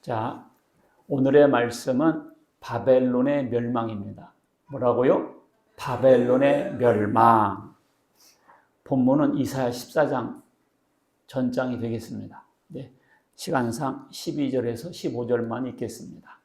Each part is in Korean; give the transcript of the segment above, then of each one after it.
자, 오늘의 말씀은 바벨론의 멸망입니다. 뭐라고요? 바벨론의 멸망. 본문은 이사야 14장 전장이 되겠습니다. 네, 시간상 12절에서 15절만 읽겠습니다.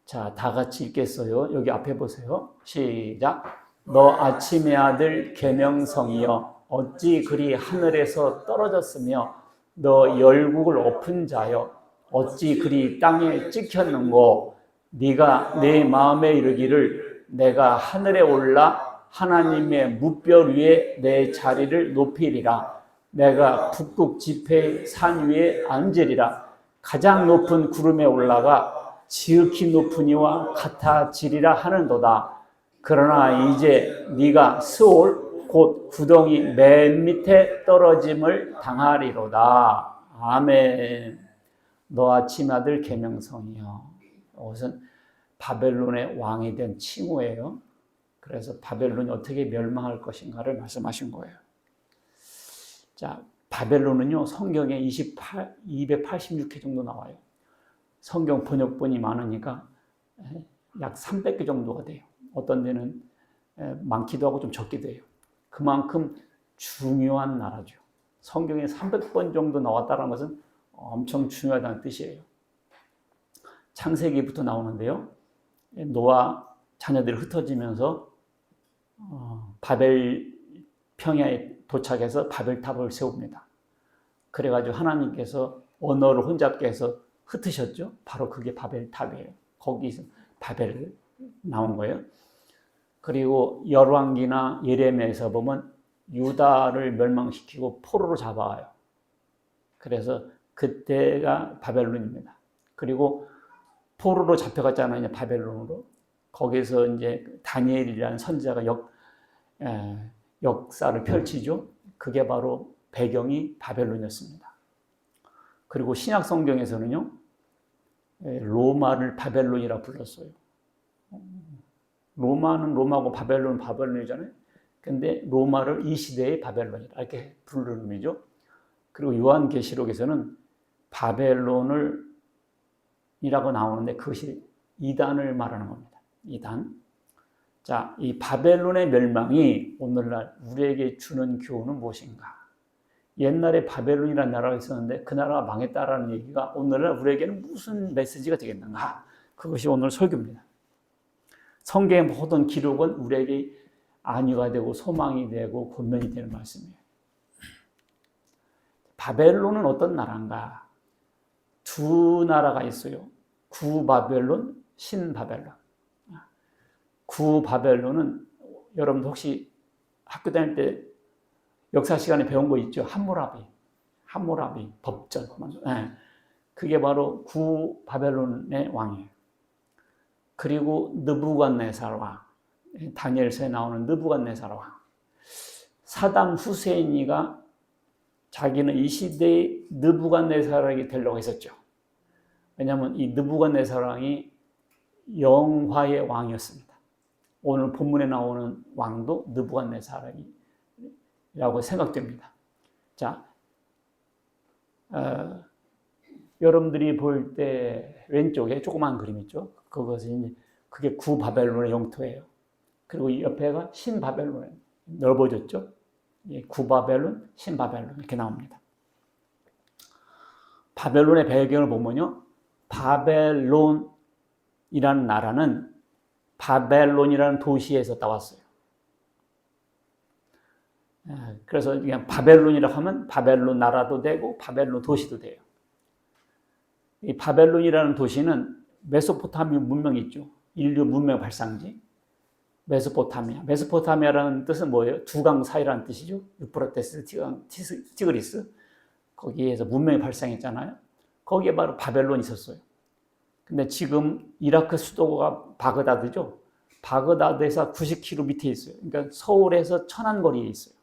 자, 다 같이 읽겠어요. 여기 앞에 보세요. 시작. 너 아침의 아들 계명성이여 어찌 그리 하늘에서 떨어졌으며 너 열국을 엎은 자여 어찌 그리 땅에 찍혔는고 네가 내 마음에 이르기를 내가 하늘에 올라 하나님의 무별 위에 내 자리를 높이리라. 내가 북극 지폐의 산 위에 앉으리라. 가장 높은 구름에 올라가 지극히 높은 이와 같아지리라 하는도다. 그러나 이제 네가 스올 곧 구덩이 맨 밑에 떨어짐을 당하리로다. 아멘. 너 아침 아들 계명성이여. 이것은 바벨론의 왕이 된 칭호예요. 그래서 바벨론이 어떻게 멸망할 것인가를 말씀하신 거예요. 자, 바벨론은요, 성경에 286회 정도 나와요. 성경 번역본이 많으니까 약 300개 정도가 돼요. 어떤 데는 많기도 하고 좀 적기도 해요. 그만큼 중요한 나라죠. 성경에 300번 정도 나왔다는 것은 엄청 중요하다는 뜻이에요. 창세기부터 나오는데요. 노아 자녀들이 흩어지면서 바벨 평야에 도착해서 바벨탑을 세웁니다. 그래가지고 하나님께서 언어를 혼잡게 해서 흩으셨죠. 바로 그게 바벨탑이에요. 거기서 바벨 나온 거예요. 그리고 열왕기나 예레미야에서 보면 유다를 멸망시키고 포로로 잡아와요. 그래서 그때가 바벨론입니다. 그리고 포로로 잡혀갔잖아요. 이제 바벨론으로. 거기서 이제 다니엘이라는 선지자가 역사를 펼치죠. 그게 바로 배경이 바벨론이었습니다. 그리고 신약 성경에서는요, 로마를 바벨론이라 불렀어요. 로마는 로마고 바벨론은 바벨론이잖아요. 근데 로마를 이 시대의 바벨론이라 이렇게 부르는 의미죠. 그리고 요한계시록에서는 바벨론을 이라고 나오는데 그것이 이단을 말하는 겁니다. 이단. 자, 이 바벨론의 멸망이 오늘날 우리에게 주는 교훈은 무엇인가? 옛날에 바벨론이라는 나라가 있었는데 그 나라가 망했다라는 얘기가 오늘날 우리에게는 무슨 메시지가 되겠는가? 그것이 오늘 설교입니다. 성경의 모든 기록은 우리에게 안위가 되고 소망이 되고 권면이 되는 말씀이에요. 바벨론은 어떤 나라인가? 두 나라가 있어요. 구바벨론, 신바벨론. 구바벨론은 여러분도 혹시 학교 다닐 때 역사 시간에 배운 거 있죠? 함무라비 법전. 그게 바로 구바벨론의 왕이에요. 그리고 느부갓네살 왕, 다니엘서에 나오는 느부갓네살 왕. 사담 후세인이가 자기는 이 시대의 느부갓네살이 되려고 했었죠. 왜냐하면 이 느부갓네살 왕이 영화의 왕이었습니다. 오늘 본문에 나오는 왕도 느부갓네살이라고 생각됩니다. 자, 여러분들이 볼 때 왼쪽에 조그만 그림 있죠? 그게 구바벨론의 영토예요. 그리고 옆에가 신바벨론에 넓어졌죠? 구바벨론, 신바벨론 이렇게 나옵니다. 바벨론의 배경을 보면요, 바벨론이라는 나라는 바벨론이라는 도시에서 따왔어요. 그래서 그냥 바벨론이라고 하면 바벨론 나라도 되고 바벨론 도시도 돼요. 이 바벨론이라는 도시는 메소포타미아 문명이 있죠. 인류 문명 발상지. 메소포타미아라는 뜻은 뭐예요? 두 강 사이라는 뜻이죠. 유프라테스, 티그리스. 거기에서 문명이 발생했잖아요. 거기에 바로 바벨론이 있었어요. 근데 지금 이라크 수도가 바그다드죠. 바그다드에서 90km 밑에 있어요. 그러니까 서울에서 천안거리에 있어요.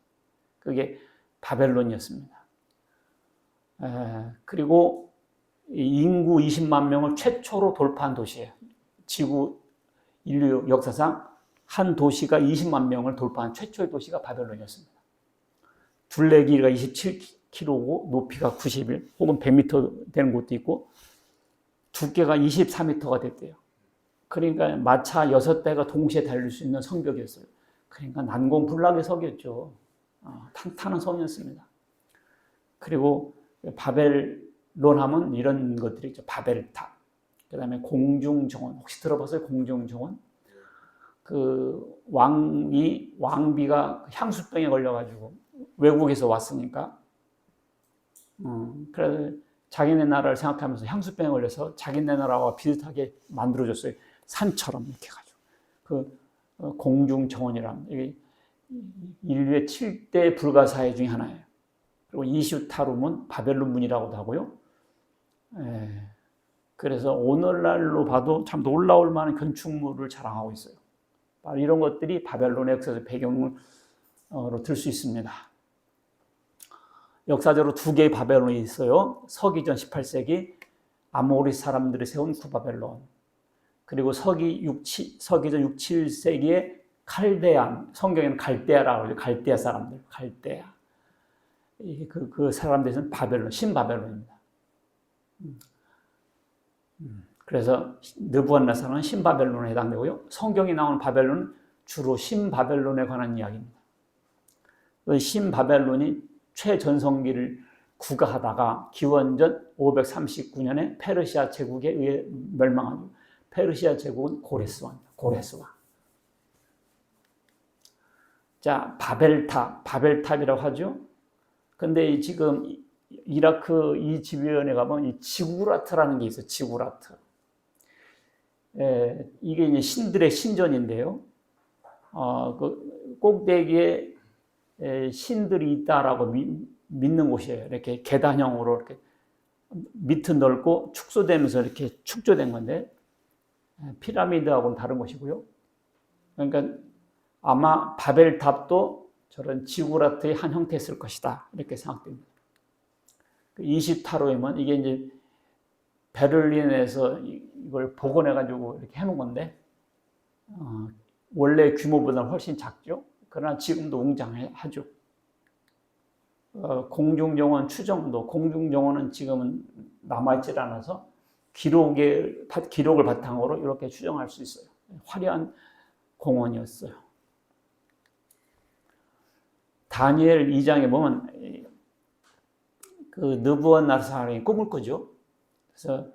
그게 바벨론이었습니다. 그리고 인구 20만 명을 최초로 돌파한 도시예요. 지구 인류 역사상 한 도시가 20만 명을 돌파한 최초의 도시가 바벨론이었습니다. 둘레 길이가 27km고 높이가 90일 혹은 100m 되는 곳도 있고 두께가 24m가 됐대요. 그러니까 마차 6대가 동시에 달릴 수 있는 성벽이었어요. 그러니까 난공불락의 성이었죠. 탄탄한 성이었습니다. 그리고 바벨론 하면 이런 것들이 있죠. 바벨탑. 그 다음에 공중정원. 혹시 들어봤어요? 공중정원? 그 왕비가 향수병에 걸려가지고 외국에서 왔으니까 그래서 자기네 나라를 생각하면서 향수병에 걸려서 자기네 나라와 비슷하게 만들어줬어요. 산처럼 이렇게 해가지고 그 공중정원이란 이게 인류의 7대 불가사의 중에 하나예요. 그리고 이슈타룸은 바벨론 문이라고도 하고요. 그래서 오늘날로 봐도 참 놀라울 만한 건축물을 자랑하고 있어요. 바로 이런 것들이 바벨론의 역사적 배경으로 들 수 있습니다. 역사적으로 두 개의 바벨론이 있어요. 서기전 18세기 아모리 사람들이 세운 구바벨론, 그리고 서기전 6, 7세기의 칼데아, 성경에는 갈대아라고 하죠. 갈대아 사람들, 갈대아. 그 사람들은 바벨론, 신바벨론입니다. 그래서 느부갓네살은 신바벨론에 해당되고요. 성경에 나오는 바벨론은 주로 신바벨론에 관한 이야기입니다. 신바벨론이 최전성기를 구가하다가 기원전 539년에 페르시아 제국에 의해 멸망하죠. 페르시아 제국은 고레스와입니다. 고레스와. 자, 바벨탑이라고 하죠. 근데 지금 이라크 이 주변에 가면 이 지구라트라는 게 있어요. 지구라트. 이게 이제 신들의 신전인데요. 그 꼭대기에 신들이 있다라고 믿는 곳이에요. 이렇게 계단형으로 이렇게 밑은 넓고 축소되면서 이렇게 축조된 건데 피라미드하고는 다른 것이고요. 그러니까 아마 바벨탑도 저런 지구라트의 한 형태였을 것이다. 이렇게 생각됩니다. 20타로이면 이게 이제 베를린에서 이걸 복원해가지고 이렇게 해놓은 건데, 원래 규모보다는 훨씬 작죠. 그러나 지금도 웅장하죠. 공중정원 추정도, 공중정원은 지금은 남아있질 않아서 기록을 바탕으로 이렇게 추정할 수 있어요. 화려한 공원이었어요. 다니엘 2장에 보면 그 느부갓네살이 꿈을 꾸죠. 그래서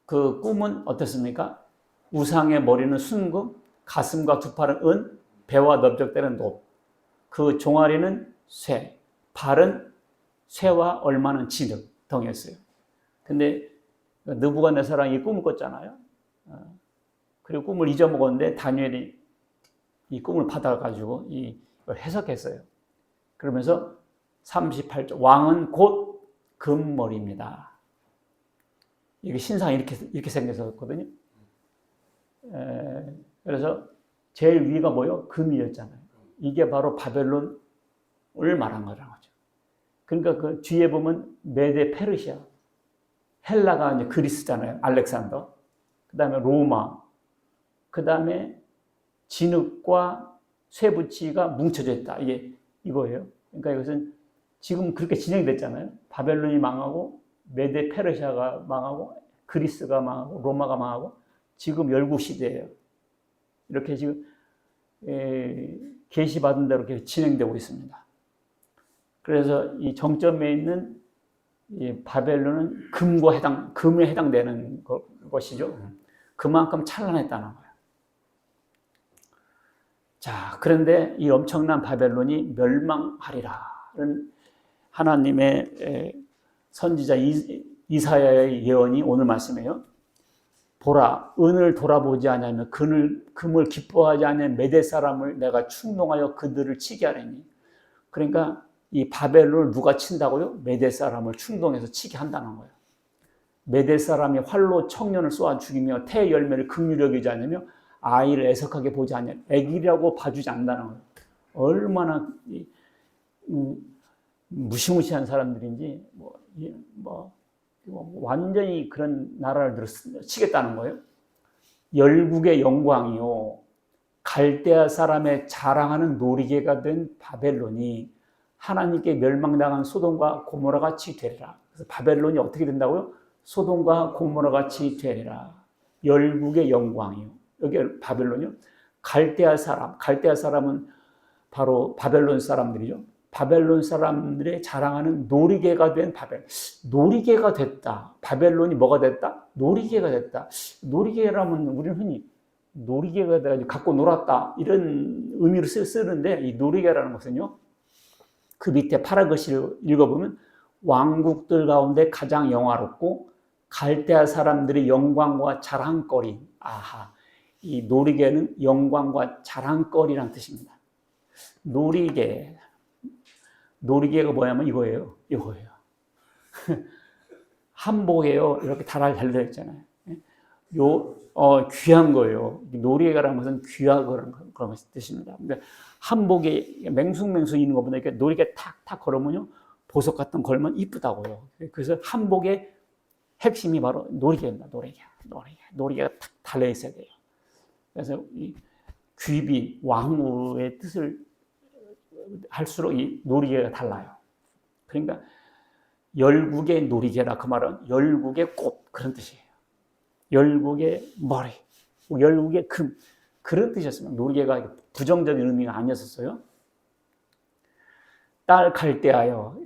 그 꿈은 어떻습니까? 우상의 머리는 순금, 가슴과 두 팔은 은, 배와 넓적대는 높, 그 종아리는 쇠, 발은 쇠와 얼마는 진흙 등이었어요. 근데 느부갓네살이 이 꿈을 꿨잖아요. 그리고 꿈을 잊어먹었는데 다니엘이 이 꿈을 받아가지고 이걸 해석했어요. 그러면서 38절, 왕은 곧 금머리입니다. 이게 신상이 이렇게 생겼었거든요. 그래서 제일 위가 뭐요? 금이었잖아요. 이게 바로 바벨론을 말한 거라는 거죠. 그러니까 그 뒤에 보면 메데 페르시아, 헬라가 이제 그리스잖아요. 알렉산더. 그 다음에 로마. 그 다음에 진흙과 쇠붙이가 뭉쳐져 있다. 이게 이거예요. 그러니까 이것은 지금 그렇게 진행됐잖아요. 바벨론이 망하고 메데 페르시아가 망하고 그리스가 망하고 로마가 망하고 지금 열국시대예요. 이렇게 지금 계시받은 대로 이렇게 진행되고 있습니다. 그래서 이 정점에 있는 이 바벨론은 금에 해당되는 것이죠. 그만큼 찬란했다는 거예요. 자, 그런데 이 엄청난 바벨론이 멸망하리라는 하나님의 선지자 이사야의 예언이 오늘 말씀이에요. 보라, 은을 돌아보지 아니하며 금을 기뻐하지 않는 메대 사람을 내가 충동하여 그들을 치게 하리니. 그러니까 이 바벨론을 누가 친다고요? 메대 사람을 충동해서 치게 한다는 거예요. 메대 사람이 활로 청년을 쏘아 죽이며 태 열매를 긍휼히 여기지 않으며 아이를 애석하게 보지 않냐. 애기라고 봐주지 않는다는 거예요. 얼마나 무시무시한 사람들인지 완전히 그런 나라를 치겠다는 거예요. 열국의 영광이요, 갈대아 사람의 자랑하는 놀이개가 된 바벨론이 하나님께 멸망당한 소돔과 고모라 같이 되리라. 그래서 바벨론이 어떻게 된다고요? 소돔과 고모라 같이 되리라. 열국의 영광이요. 여기 바벨론이요. 갈대아 사람은 바로 바벨론 사람들이죠. 바벨론 사람들의 자랑하는 놀이개가 된 바벨. 놀이개가 됐다. 바벨론이 뭐가 됐다? 놀이개가 됐다. 놀이개라면 우리는 흔히 놀이개가 돼가지고 갖고 놀았다. 이런 의미로 쓰는데, 이 놀이개라는 것은요, 그 밑에 파라글씨를 읽어보면 왕국들 가운데 가장 영화롭고 갈대아 사람들의 영광과 자랑거리. 아하, 이 놀이개는 영광과 자랑거리란 뜻입니다. 놀이개가 뭐냐면 이거예요. 한복에요. 이렇게 달려 있잖아요. 귀한 거예요. 놀이개라는 것은 귀하고 그런 뜻입니다. 근데 한복에 맹숭맹숭 있는 것보다 이렇게 놀이개 탁탁 걸으면요, 보석 같은 거 걸면 이쁘다고요. 그래서 한복의 핵심이 바로 놀이개입니다. 놀이개가 탁 달려 있어야 돼요. 그래서 이 귀빈, 왕후의 뜻을 할수록 이 놀이개가 달라요. 그러니까 열국의 놀이개라, 그 말은 열국의 꽃, 그런 뜻이에요. 열국의 머리, 열국의 금, 그런 뜻이었습니다. 놀이개가 부정적인 의미가 아니었어요. 딸 갈대하여.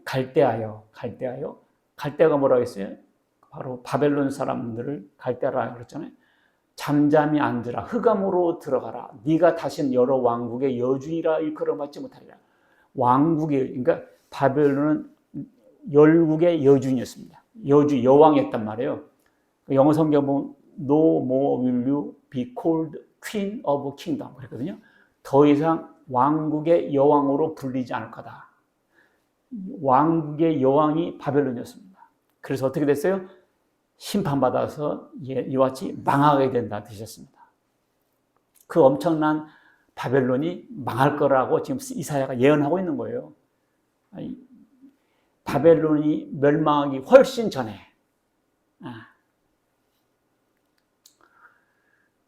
갈대가 뭐라고 했어요? 바로 바벨론 사람들을 갈대라 그랬잖아요. 잠잠히 앉으라, 흑암으로 들어가라. 네가 다신 여러 왕국의 여주이라 일컬어받지 못하리라. 그러니까 바벨론은 열국의 여주인이었습니다. 여왕이었단 말이에요. 영어 성경 보면 No more will you be called queen of kingdom 그랬거든요. 더 이상 왕국의 여왕으로 불리지 않을 거다. 왕국의 여왕이 바벨론이었습니다. 그래서 어떻게 됐어요? 심판받아서 이와 같이 망하게 된다는 뜻이었습니다. 그 엄청난 바벨론이 망할 거라고 지금 이사야가 예언하고 있는 거예요. 바벨론이 멸망하기 훨씬 전에.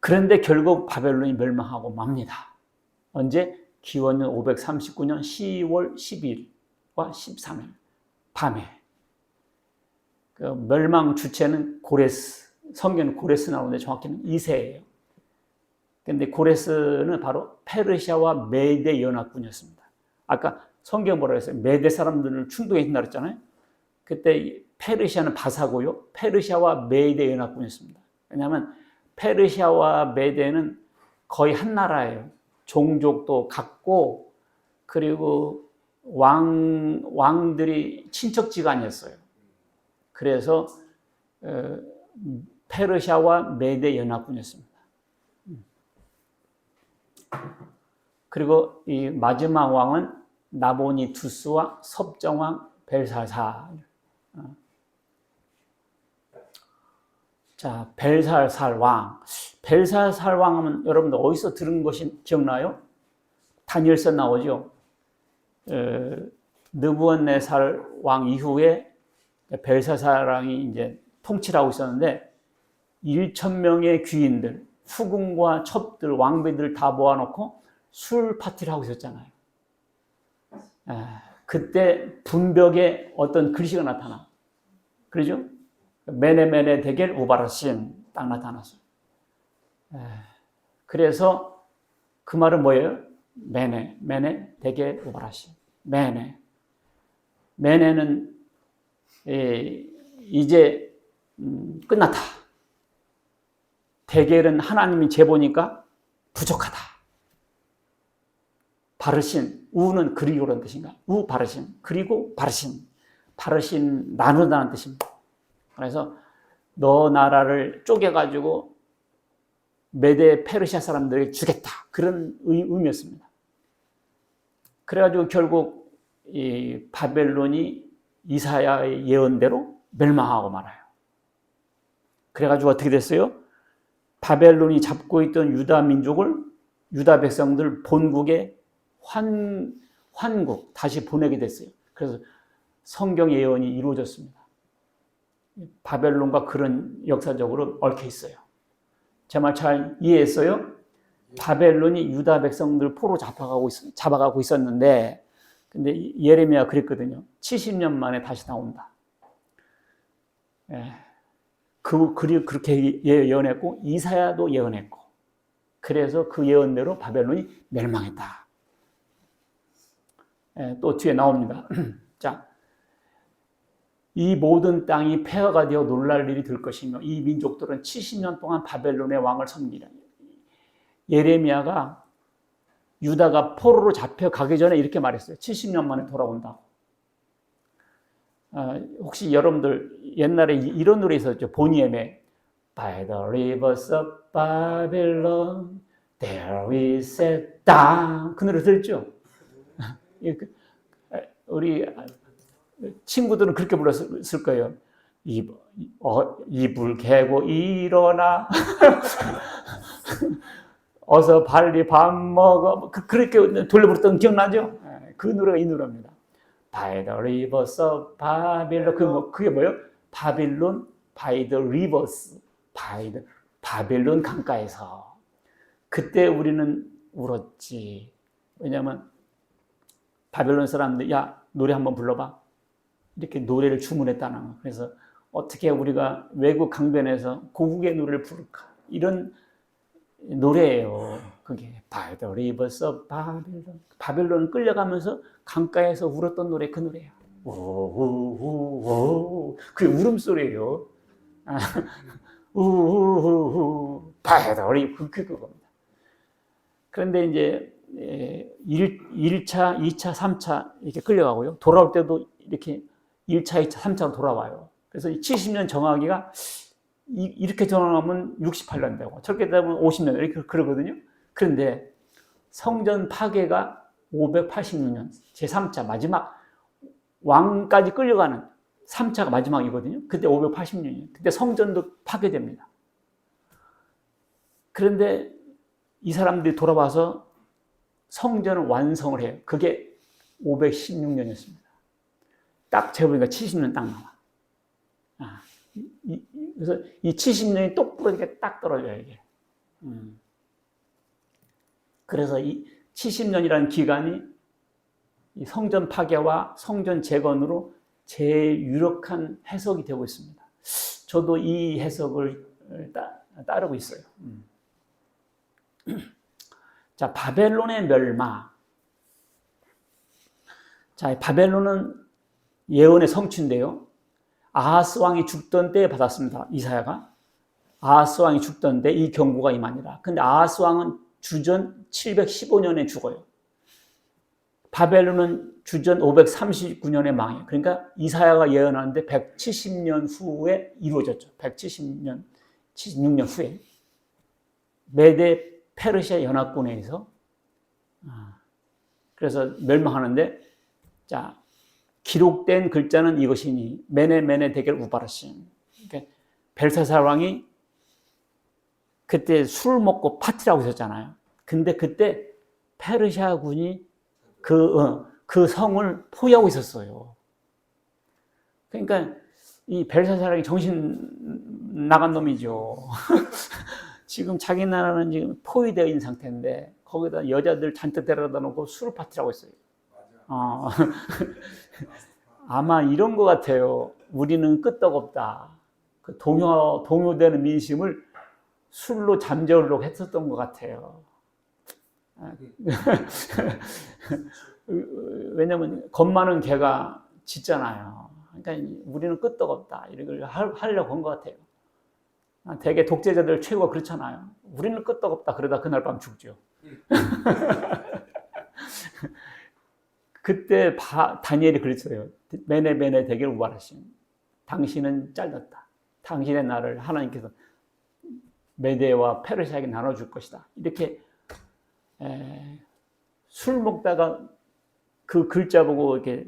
그런데 결국 바벨론이 멸망하고 맙니다. 언제? 기원전 539년 10월 12일과 13일 밤에. 그 멸망 주체는 고레스, 성경은 고레스 나오는데 정확히는 2세예요. 그런데 고레스는 바로 페르시아와 메대 연합군이었습니다. 아까 성경 뭐라고 했어요? 메대 사람들을 충동했다고 했잖아요. 그때 페르시아는 바사고요. 페르시아와 메대 연합군이었습니다. 왜냐하면 페르시아와 메대는 거의 한 나라예요. 종족도 같고, 그리고 왕들이 친척지간이었어요. 그래서 페르시아와 메대 연합군이었습니다. 그리고 이 마지막 왕은 나보니두스와 섭정왕 벨사살. 자, 벨사살 왕. 벨사살 왕은 여러분들 어디서 들은 것이 기억나요? 다니엘서 나오죠. 느부갓네살 왕 이후에 벨사살 왕이 이제 통치를 하고 있었는데 1,000명의 귀인들, 후궁과 첩들, 왕비들 다 모아놓고 술 파티를 하고 있었잖아요. 그때 분벽에 어떤 글씨가 나타나. 그러죠? 메네메네 데겔 우바라신 딱 나타났어요. 그래서 그 말은 뭐예요? 메네 데겔 우바라신. 메네는 이제 끝났다. 데겔은 하나님이 재보니까 부족하다. 바르신, 우는 그리고라는 뜻인가? 바르신, 그리고 바르신 나누다는 뜻입니다. 그래서 너 나라를 쪼개가지고 메데 페르시아 사람들에게 주겠다. 그런 의미였습니다. 그래가지고 결국 이 바벨론이 이사야의 예언대로 멸망하고 말아요. 그래가지고 어떻게 됐어요? 바벨론이 잡고 있던 유다 민족을, 유다 백성들 본국에 환국, 다시 보내게 됐어요. 그래서 성경 예언이 이루어졌습니다. 바벨론과 그런 역사적으로 얽혀 있어요. 제 말 잘 이해했어요? 바벨론이 유다 백성들 포로 잡아가고 있었는데, 근데 예레미야가 그랬거든요. 70년 만에 다시 나온다. 그렇게 예언했고 이사야도 예언했고 그래서 그 예언대로 바벨론이 멸망했다. 또 뒤에 나옵니다. 자, 이 모든 땅이 폐허가 되어 놀랄 일이 될 것이며 이 민족들은 70년 동안 바벨론의 왕을 섬기라. 예레미야가 유다가 포로로 잡혀가기 전에 이렇게 말했어요. 70년 만에 돌아온다고. 혹시 여러분들 옛날에 이런 노래 있었죠. 보니엠의 By the rivers of Babylon there we sat down. 그 노래 들었죠? 우리 친구들은 그렇게 불렀을 거예요. 이불 개고 일어나 어서 빨리 밥 먹어. 그렇게 돌려 부르던 기억나죠? 그 노래가 이 노래입니다. By the rivers of Babylon. 그게 뭐예요? 바빌론, by the rivers. 바벨론 강가에서. 그때 우리는 울었지. 왜냐하면 바벨론 사람들, 야, 노래 한번 불러봐. 이렇게 노래를 주문했다는 거. 그래서 어떻게 우리가 외국 강변에서 고국의 노래를 부를까? 이런 노래예요. 그게 By the rivers of Babylon. 바벨론을 끌려가면서 강가에서 울었던 노래 그 노래야. 오오오오. 그게 울음소리예요. 우우우우. By the river. 그겁니다. 그런데 이제 1차, 2차, 3차 이렇게 끌려가고요. 돌아올 때도 이렇게 1차, 2차, 3차로 돌아와요. 그래서 70년 정하기가 이렇게 정하면 68년 되고 저렇게 되면 50년 이렇게 그러거든요. 그런데 성전 파괴가 586년 제3차 마지막 왕까지 끌려가는 3차가 마지막이거든요. 그때 586년이에요. 그때 성전도 파괴됩니다. 그런데 이 사람들이 돌아와서 성전을 완성을 해요. 그게 516년이었습니다. 딱 재보니까 70년 딱 나와. 그래서 이 70년이 똑부러 이렇게 딱 떨어져요, 이게. 그래서 이 70년이라는 기간이 이 성전 파괴와 성전 재건으로 제일 유력한 해석이 되고 있습니다. 저도 이 해석을 따르고 있어요. 자, 바벨론의 멸망. 자, 바벨론은 예언의 성취인데요. 아하스 왕이 죽던 때에 받았습니다. 이사야가. 아하스 왕이 죽던 때 이 경고가 임하니라. 근데 아하스 왕은 주전 715년에 죽어요. 바벨론은 주전 539년에 망해요. 그러니까 이사야가 예언하는데 170년 후에 이루어졌죠. 170년, 76년 후에. 메데 페르시아 연합군에 의해서. 그래서 멸망하는데, 자, 기록된 글자는 이것이니 메네 데겔 우바르신. 그러니까 벨사살 왕이 그때 술 먹고 파티라고 있었잖아요. 근데 그때 페르시아군이 그 성을 포위하고 있었어요. 그러니까 이 벨사살 왕이 정신 나간 놈이죠. 지금 자기 나라는 지금 포위되어 있는 상태인데 거기다 여자들 잔뜩 데려다 놓고 술 파티라고 했어요. 아마 이런 것 같아요. 우리는 끄떡없다. 그 동요되는 민심을 술로 잠재우려고 했었던 것 같아요. 왜냐면 겁 많은 개가 짖잖아요. 그러니까 우리는 끄떡없다. 이런 걸 하려고 한 것 같아요. 대개 독재자들 최고가 그렇잖아요. 우리는 끄떡없다. 그러다 그날 밤 죽죠. 그때 다니엘이 그랬어요. 메네 데겔 우바르신. 당신은 잘렸다. 당신의 나를 하나님께서 메데와 페르시아에게 나눠줄 것이다. 이렇게 술 먹다가 그 글자 보고 이렇게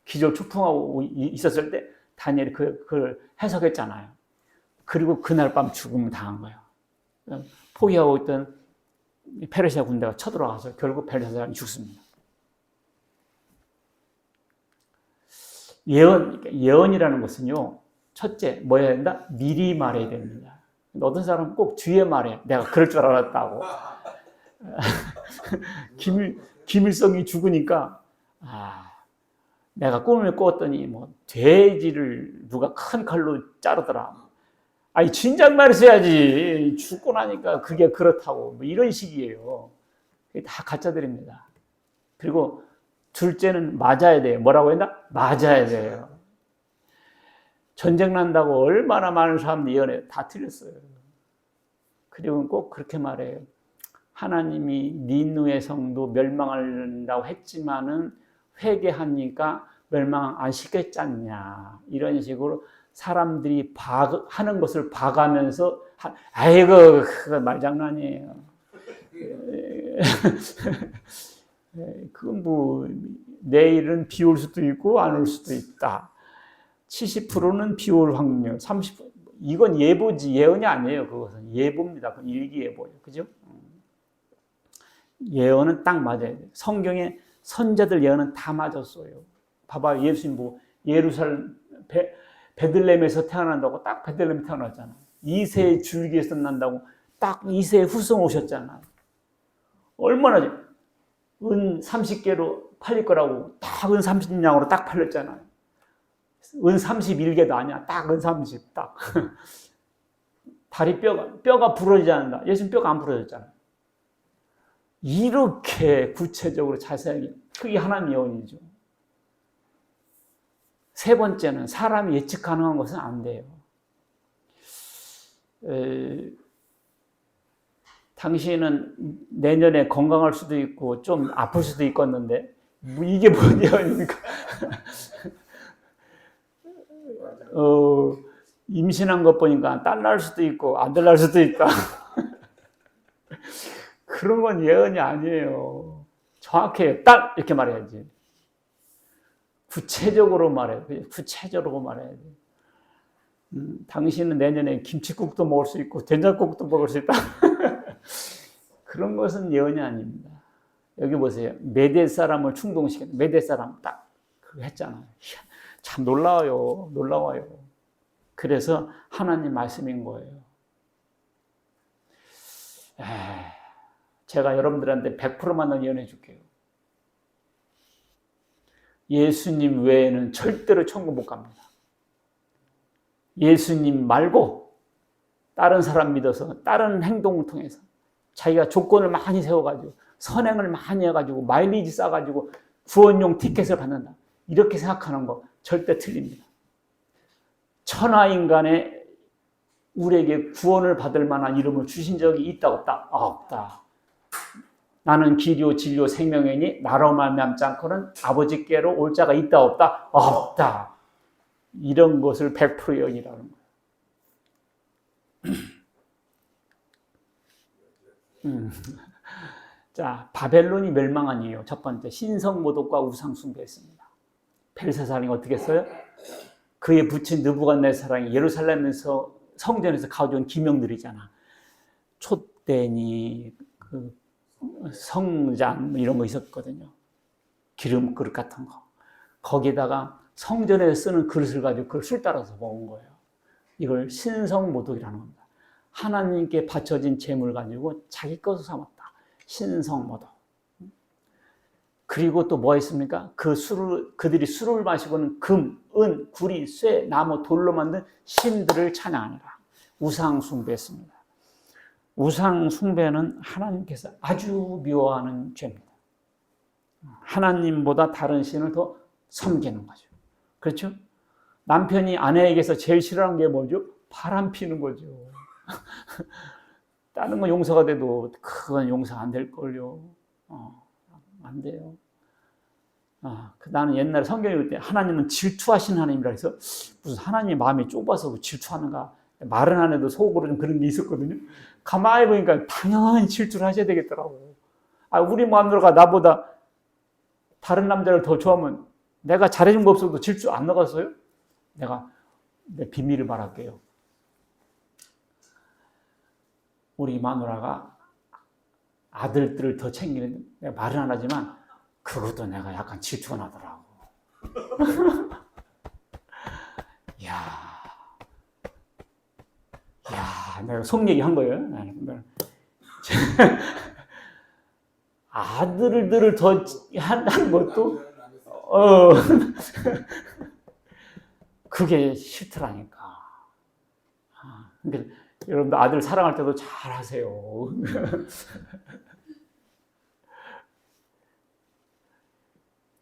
기절초풍하고 있었을 때 다니엘이 그걸 해석했잖아요. 그리고 그날 밤 죽음을 당한 거예요. 포위하고 있던 페르시아 군대가 쳐들어가서 결국 벨사살이 죽습니다. 예언이라는 것은요, 첫째, 뭐 해야 된다? 미리 말해야 됩니다. 어떤 사람은 꼭 뒤에 말해. 내가 그럴 줄 알았다고. 김일성이 죽으니까, 내가 꿈을 꿨더니, 돼지를 누가 큰 칼로 자르더라. 아니 진작 말했어야지. 죽고 나니까 그게 그렇다고 뭐 이런 식이에요. 다 가짜들입니다. 그리고 둘째는 맞아야 돼요. 뭐라고 했나? 맞아야 돼요. 전쟁 난다고 얼마나 많은 사람들이 예언해 다 틀렸어요. 그리고 꼭 그렇게 말해요. 하나님이 니느웨 성도 멸망한다고 했지만은 회개하니까 멸망 안 시켰잖냐 이런 식으로 사람들이 하는 것을 봐가면서 아이고 그거 말장난이에요. 그건 뭐 내일은 비 올 수도 있고 안 올 수도 있다. 70%는 비 올 확률, 30% 이건 예보지 예언이 아니에요. 그것은 예보입니다. 그건 일기예보예요. 그죠? 예언은 딱 맞아야 돼요. 성경에 선자들 예언은 다 맞았어요. 봐봐, 예수님 뭐 예루살렘 베들레헴에서 태어난다고 딱 베들레헴 태어났잖아. 이세의 줄기에서 난다고 딱 이세의 후손 오셨잖아. 얼마나 은 30개로 팔릴 거라고 딱 은 30냥으로 딱 팔렸잖아요. 은 31개도 아니야. 딱 은 30 딱. 다리 뼈가 부러지지 않는다. 예수님 뼈가 안 부러졌잖아요. 이렇게 구체적으로 자세하게 그게 하나님의 예언이죠. 세 번째는 사람이 예측 가능한 것은 안 돼요. 당신은 내년에 건강할 수도 있고 좀 아플 수도 있겠는데 뭐 이게 뭐냐 임신한 것 보니까 딸 낳을 수도 있고 아들 낳을 수도 있다. 그런 건 예언이 아니에요. 정확해요. 딱 이렇게 말해야지. 구체적으로 말해요. 구체적으로 말해야 돼. 당신은 내년에 김치국도 먹을 수 있고 된장국도 먹을 수 있다. 그런 것은 예언이 아닙니다. 여기 보세요. 메대 사람을 충동시켰는데 메대 사람 딱 그거 했잖아요. 참 놀라워요. 그래서 하나님 말씀인 거예요. 제가 여러분들한테 100%만 예언해 줄게요. 예수님 외에는 절대로 천국 못 갑니다. 예수님 말고 다른 사람 믿어서 다른 행동을 통해서 자기가 조건을 많이 세워가지고 선행을 많이 해가지고 마일리지 싸가지고 구원용 티켓을 받는다. 이렇게 생각하는 거 절대 틀립니다. 천하인간에 우리에게 구원을 받을 만한 이름을 주신 적이 있다 없다? 없다. 나는 길이요 진리요 생명이니 나로 말미암지 않고는 아버지께로 올 자가 있다 없다? 없다. 이런 것을 100% 예언이라는 거예요. 자, 바벨론이 멸망한 이유 첫 번째 신성 모독과 우상 숭배했습니다. 벨사살이 어떻게 했어요? 그의 부친 느부갓네살이 예루살렘에서 성전에서 가져온 기명들이잖아. 촛대니 그 성잔 이런 거 있었거든요. 기름 그릇 같은 거. 거기다가 성전에서 쓰는 그릇을 가지고 그걸 술 따라서 먹은 거예요. 이걸 신성모독이라는 겁니다. 하나님께 바쳐진 재물 가지고 자기 것으로 삼았다. 신성모독. 그리고 또 뭐 있습니까? 그들이 술을 마시고는 금, 은, 구리, 쇠, 나무, 돌로 만든 신들을 찬양하니라. 우상 숭배했습니다. 우상 숭배는 하나님께서 아주 미워하는 죄입니다. 하나님보다 다른 신을 더 섬기는 거죠. 그렇죠? 남편이 아내에게서 제일 싫어하는 게 뭐죠? 바람 피는 거죠. 다른 건 용서가 돼도 그건 용서 안 될걸요. 안 돼요. 나는 옛날에 성경 읽을 때 하나님은 질투하시는 하나님이라 해서 무슨 하나님 마음이 좁아서 질투하는가 말은 안 해도 속으로 좀 그런 게 있었거든요. 가만히 보니까 당연히 질투를 하셔야 되겠더라고. 우리 마누라가 나보다 다른 남자를 더 좋아하면 내가 잘해준 거 없어도 질투 안 나갔어요? 내가 내 비밀을 말할게요. 우리 마누라가 아들들을 더 챙기는 내가 말은 안 하지만 그것도 내가 약간 질투가 나더라고. 내가 속 얘기한 거예요. 아들들을 더 한다는 것도 그게 싫더라니까. 그러니까 여러분들 아들 사랑할 때도 잘 하세요.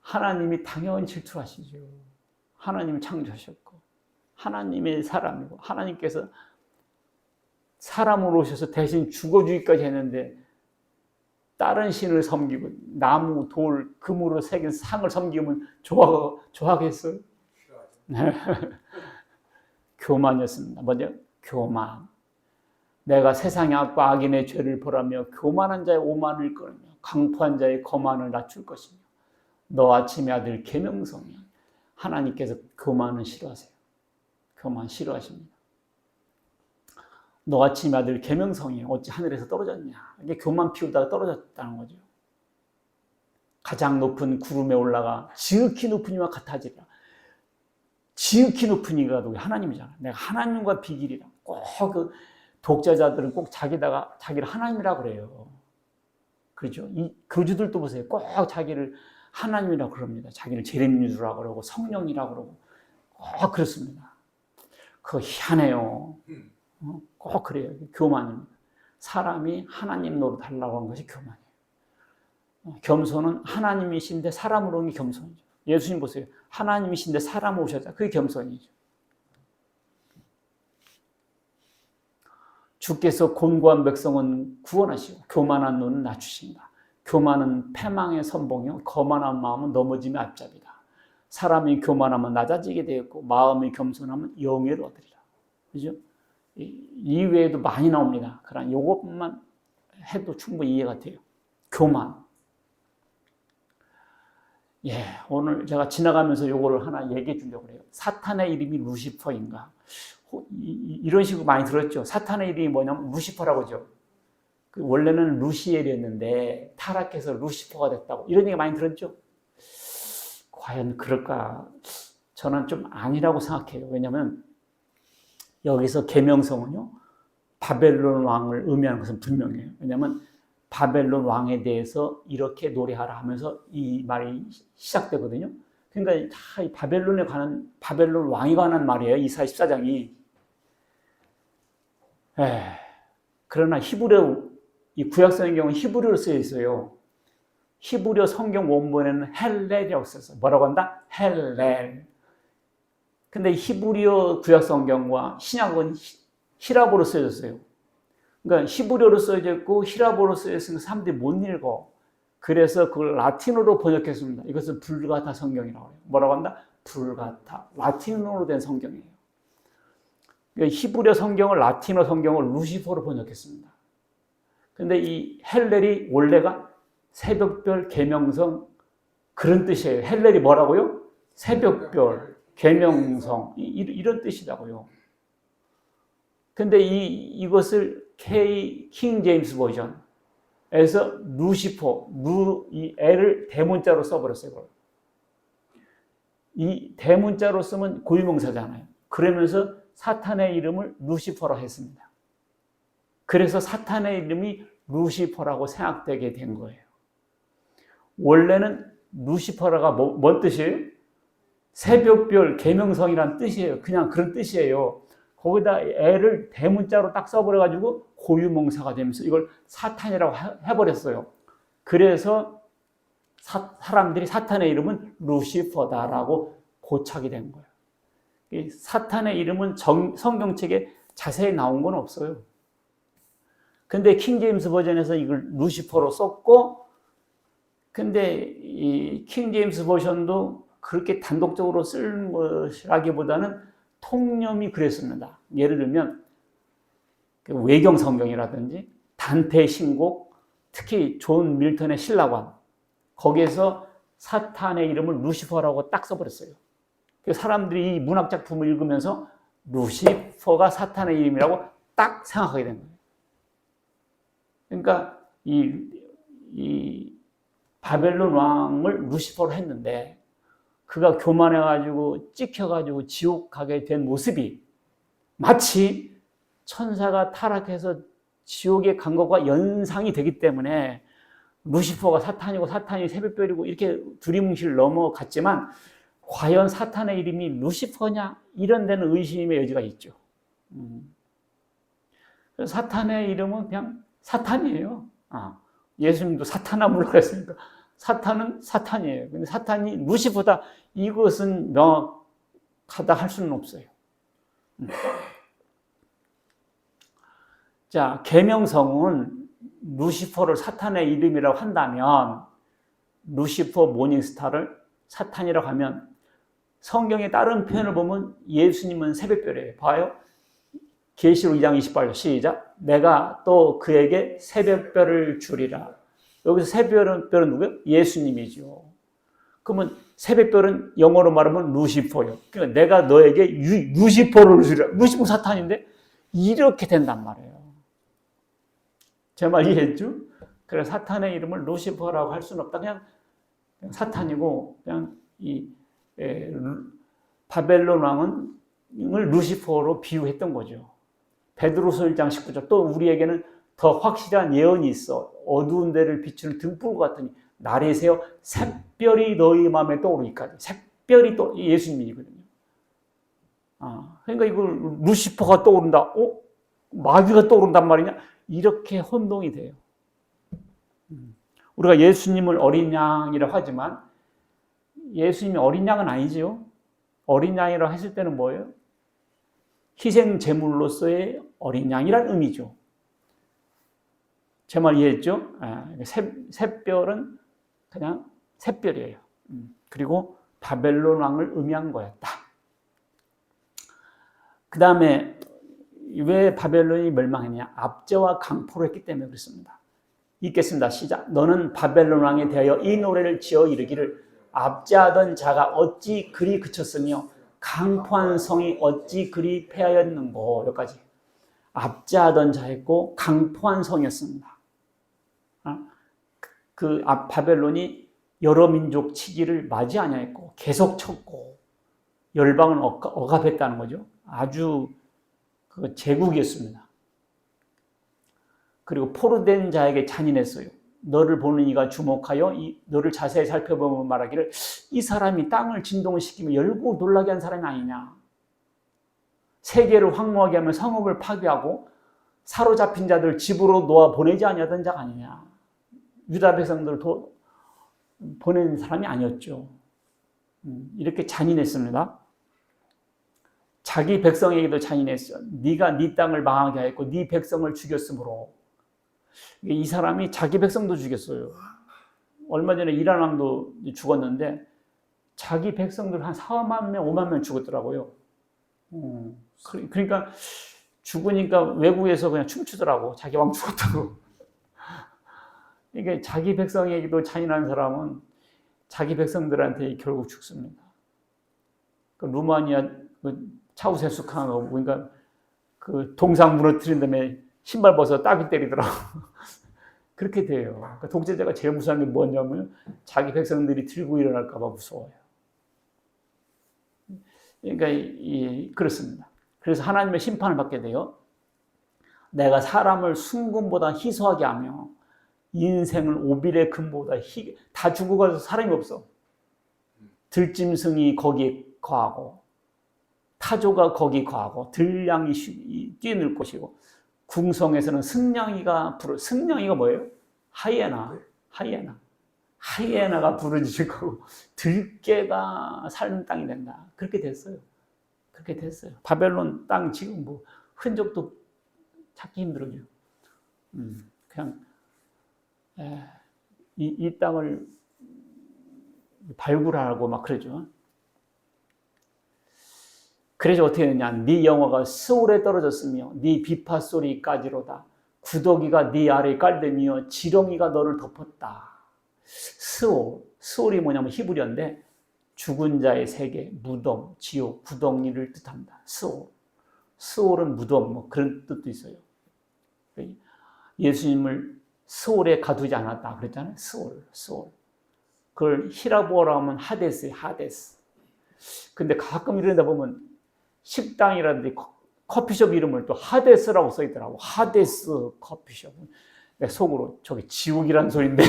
하나님이 당연히 질투하시죠. 하나님이 창조하셨고 하나님의 사람이고 하나님께서 사람으로 오셔서 대신 죽어주기까지 했는데 다른 신을 섬기고 나무, 돌, 금으로 새긴 상을 섬기면 좋아하겠어요? 교만이었습니다. 먼저 교만. 내가 세상의 악과 악인의 죄를 벌하며 교만한 자의 오만을 끊으며 강포한 자의 거만을 낮출 것이며 너 아침의 아들 계명성이야. 하나님께서 교만은 싫어하세요. 교만 싫어하십니다. 너 아침의 아들 계명성이야. 어찌 하늘에서 떨어졌냐. 이게 교만 피우다가 떨어졌다는 거죠. 가장 높은 구름에 올라가 지극히 높은 이와 같아지리라. 지극히 높은 이가 하나님이잖아. 내가 하나님과 비길이라. 꼭 그 독자자들은 꼭 자기를 하나님이라고 그래요. 그렇죠? 이 교주들도 보세요. 꼭 자기를 하나님이라고 그럽니다. 자기를 제рем유라고 그러고 성령이라고 그러고 꼭 그렇습니다. 그거 희한해요. 꼭 그래요. 교만입니다. 사람이 하나님 노릇하려고 하는 것이 교만이에요. 겸손은 하나님이신데 사람으로 온 게 겸손이죠. 예수님 보세요. 하나님이신데 사람으로 오셨다. 그게 겸손이죠. 주께서 곤고한 백성은 구원하시고 교만한 눈은 낮추신다. 교만은 패망의 선봉이요 거만한 마음은 넘어짐의 앞잡이다. 사람이 교만하면 낮아지게 되었고 마음이 겸손하면 영예를 얻으리라. 그죠? 이 외에도 많이 나옵니다. 그러나 이것만 해도 충분히 이해가 돼요. 교만. 예, 오늘 제가 지나가면서 요거를 하나 얘기해 주려고 그래요. 사탄의 이름이 루시퍼인가? 이런 식으로 많이 들었죠. 사탄의 이름이 뭐냐면 루시퍼라고 하죠. 원래는 루시엘이었는데 타락해서 루시퍼가 됐다고 이런 얘기 많이 들었죠. 과연 그럴까? 저는 좀 아니라고 생각해요. 왜냐하면 여기서 계명성은요 바벨론 왕을 의미하는 것은 분명해요. 왜냐하면 바벨론 왕에 대해서 이렇게 노래하라 하면서 이 말이 시작되거든요. 그러니까 다 이 바벨론에 관한 바벨론 왕에 관한 말이에요. 이사야 14장이. 그러나 히브리어 이 구약성경은 히브리어로 쓰여 있어요. 히브리어 성경 원본에는 헬렐이라고 썼어요. 뭐라고 한다? 헬렐. 근데 히브리어 구약성경과 신약은 히라보로 쓰여졌어요. 그러니까 히브리어로 쓰여져 있고 히라보로 쓰여 있으니까 사람들이 못 읽어. 그래서 그걸 라틴어로 번역했습니다. 이것은 불가타 성경이라고 해요. 뭐라고 한다? 불가타. 라틴어로 된 성경이에요. 그러니까 히브리어 성경을 라틴어 성경을 루시퍼로 번역했습니다. 근데 이 헬렐이 원래가 새벽별, 계명성 그런 뜻이에요. 헬렐이 뭐라고요? 새벽별, 계명성 이런 뜻이라고요. 근데 이것을 킹 제임스 버전에서 루시퍼, 이 L을 대문자로 써버렸어요. 이 대문자로 쓰면 고유명사잖아요. 그러면서 사탄의 이름을 루시퍼로 했습니다. 그래서 사탄의 이름이 루시퍼라고 생각되게 된 거예요. 원래는 루시퍼라가 뭔 뜻이에요? 새벽별, 계명성이란 뜻이에요. 그냥 그런 뜻이에요. 거기다 L을 대문자로 딱 써버려가지고 고유명사가 되면서 이걸 사탄이라고 해버렸어요. 그래서 사람들이 사탄의 이름은 루시퍼다라고 고착이 된 거예요. 이 사탄의 이름은 성경책에 자세히 나온 건 없어요. 근데 킹 제임스 버전에서 이걸 루시퍼로 썼고, 근데 이 킹 제임스 버전도 그렇게 단독적으로 쓴 것이라기보다는 통념이 그랬습니다. 예를 들면 외경 성경이라든지 단테의 신곡, 특히 존 밀턴의 신라관, 거기에서 사탄의 이름을 루시퍼라고 딱 써버렸어요. 사람들이 이 문학 작품을 읽으면서 루시퍼가 사탄의 이름이라고 딱 생각하게 된 거예요. 그러니까 이 바벨론 왕을 루시퍼로 했는데 그가 교만해가지고 찍혀가지고 지옥 가게 된 모습이 마치 천사가 타락해서 지옥에 간 것과 연상이 되기 때문에 루시퍼가 사탄이고 사탄이 새벽별이고 이렇게 두리뭉실 넘어갔지만 과연 사탄의 이름이 루시퍼냐? 이런 데는 의심의 여지가 있죠. 사탄의 이름은 그냥 사탄이에요. 예수님도 사탄함으로 그랬으니까 사탄은 사탄이에요. 근데 사탄이 루시퍼다, 이것은 명확하다 할 수는 없어요. 자, 계명성은 루시퍼를 사탄의 이름이라고 한다면, 루시퍼 모닝스타를 사탄이라고 하면, 성경의 다른 표현을 보면 예수님은 새벽별이에요. 봐요. 계시록 2장 28절 시작. 내가 또 그에게 새벽별을 주리라. 여기서 새벽별은 누구예요? 예수님이죠. 그러면 새벽별은 영어로 말하면 루시퍼예요. 그러니까 내가 너에게 루시퍼를 주리라. 루시퍼 사탄인데 이렇게 된단 말이에요. 제 말 이해했죠? 그래서 사탄의 이름을 루시퍼라고 할 수는 없다. 그냥 사탄이고, 그냥 바벨론 왕을 루시퍼로 비유했던 거죠. 베드로서 1장 19절. 또 우리에게는 더 확실한 예언이 있어. 어두운 데를 비추는 등불 같으니 날이 새어 샛별이 너희 마음에 떠오르기까지. 샛별이 또 예수님이거든요. 그러니까 이걸 루시퍼가 떠오른다. 마귀가 떠오른단 말이냐? 이렇게 혼동이 돼요. 우리가 예수님을 어린 양이라고 하지만 예수님이 어린 양은 아니지요. 어린 양이라고 했을 때는 뭐예요? 희생 제물로서의 어린 양이란 의미죠. 제 말 이해했죠? 샛별은 그냥 샛별이에요. 그리고 바벨론 왕을 의미한 거였다. 그 다음에 왜 바벨론이 멸망했냐? 압제와 강포를 했기 때문에 그렇습니다. 읽겠습니다. 시작. 너는 바벨론 왕에 대하여 이 노래를 지어 이르기를 압제하던 자가 어찌 그리 그쳤으며 강포한 성이 어찌 그리 패하였는고. 여기까지. 압제하던 자였고 강포한 성이었습니다. 그 바벨론이 여러 민족 치기를 맞이 아니했고 계속 쳤고 열방을 억압했다는 거죠. 아주 그 제국이었습니다. 그리고 포로된 자에게 잔인했어요. 너를 보는 이가 주목하여 너를 자세히 살펴보면 말하기를 이 사람이 땅을 진동시키며 열고 놀라게 한 사람이 아니냐. 세계를 황무하게 하며 성읍을 파괴하고 사로잡힌 자들 집으로 놓아 보내지 아니하던 자가 아니냐. 유다 백성들을 보낸 사람이 아니었죠. 이렇게 잔인했습니다. 자기 백성에게도 잔인했어. 네가 네 땅을 망하게 하였고 네 백성을 죽였으므로. 이 사람이 자기 백성도 죽였어요. 얼마 전에 이란 왕도 죽었는데 자기 백성들 한 4만 명, 5만 명 죽었더라고요. 그러니까 죽으니까 외국에서 그냥 춤추더라고. 자기 왕 죽었다고. 이게 자기 백성에게도 잔인한 사람은 자기 백성들한테 결국 죽습니다. 그 루마니아 차우세스크 하나 보니까 그 동상 무너뜨린 다음에 신발 벗어 따귀 때리더라고. 그렇게 돼요. 그러니까 독재자가 제일 무서운 게 뭐냐면 자기 백성들이 들고 일어날까 봐 무서워요. 그러니까 그렇습니다. 그래서 하나님의 심판을 받게 돼요. 내가 사람을 순금보다 희소하게 하며 인생을 오빌의 금보다 다 죽어가서 사람이 없어. 들짐승이 거기에 거하고 타조가 거기 거하고 들량이 뛰어들 것이고 궁성에서는 승냥이가 뭐예요? 하이에나가 부르짖을 거고 들깨가 사는 땅이 된다. 그렇게 됐어요. 바벨론 땅 지금 뭐 흔적도 찾기 힘들어요. 그냥 이 땅을 발굴하고 막 그러죠. 그래서 어떻게 되냐? 네 영화가 스올에 떨어졌으며 네 비파 소리까지로다. 구더기가 네 아래에 깔대며 지렁이가 너를 덮었다. 스올이 뭐냐면 히브리어인데 죽은 자의 세계, 무덤, 지옥, 구덩이를 뜻합니다. 스올은 무덤, 뭐 그런 뜻도 있어요. 예수님을 스올에 가두지 않았다 그랬잖아요. 스올. 그걸 히라보어로 하면 하데스예요. 하데스. 근데 가끔 이러다 보면 식당이라든지 커피숍 이름을 또 하데스라고 써 있더라고. 하데스 커피숍. 내 속으로 저게 지옥이란 소리인데.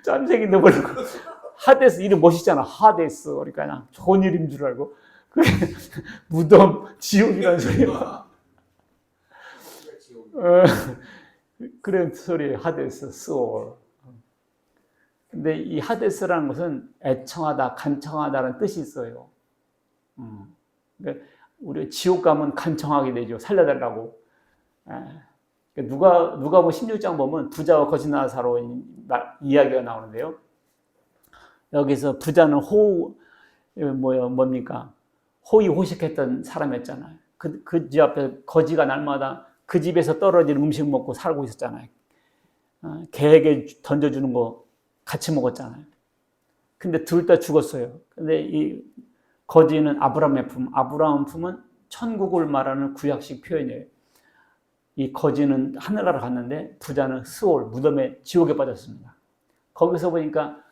짬새기 넣어버리고. 하데스 이름 멋있잖아. 하데스. 그러니까 그냥 좋은 이름인 줄 알고. 그게 무덤, 지옥이라는 소리예요. 그런 소리예요. 하데스, 스올. 근데 이 하데스라는 것은 애청하다, 간청하다라는 뜻이 있어요. 그러니까 우리 지옥 가면 간청하게 되죠. 살려달라고. 누가 뭐 16장 보면 부자와 거짓 나사로 이야기가 나오는데요. 여기서 부자는 뭡니까? 호의호식했던 사람이었잖아요. 그 집 앞에 거지가 날마다 그 집에서 떨어지는 음식 먹고 살고 있었잖아요. 개에게 던져주는 거 같이 먹었잖아요. 근데 둘 다 죽었어요. 근데 이 거지는 아브라함의 품, 아브라함 품은 천국을 말하는 구약식 표현이에요. 이 거지는 하늘나라 갔는데 부자는 스올, 무덤에 지옥에 빠졌습니다. 거기서 보니까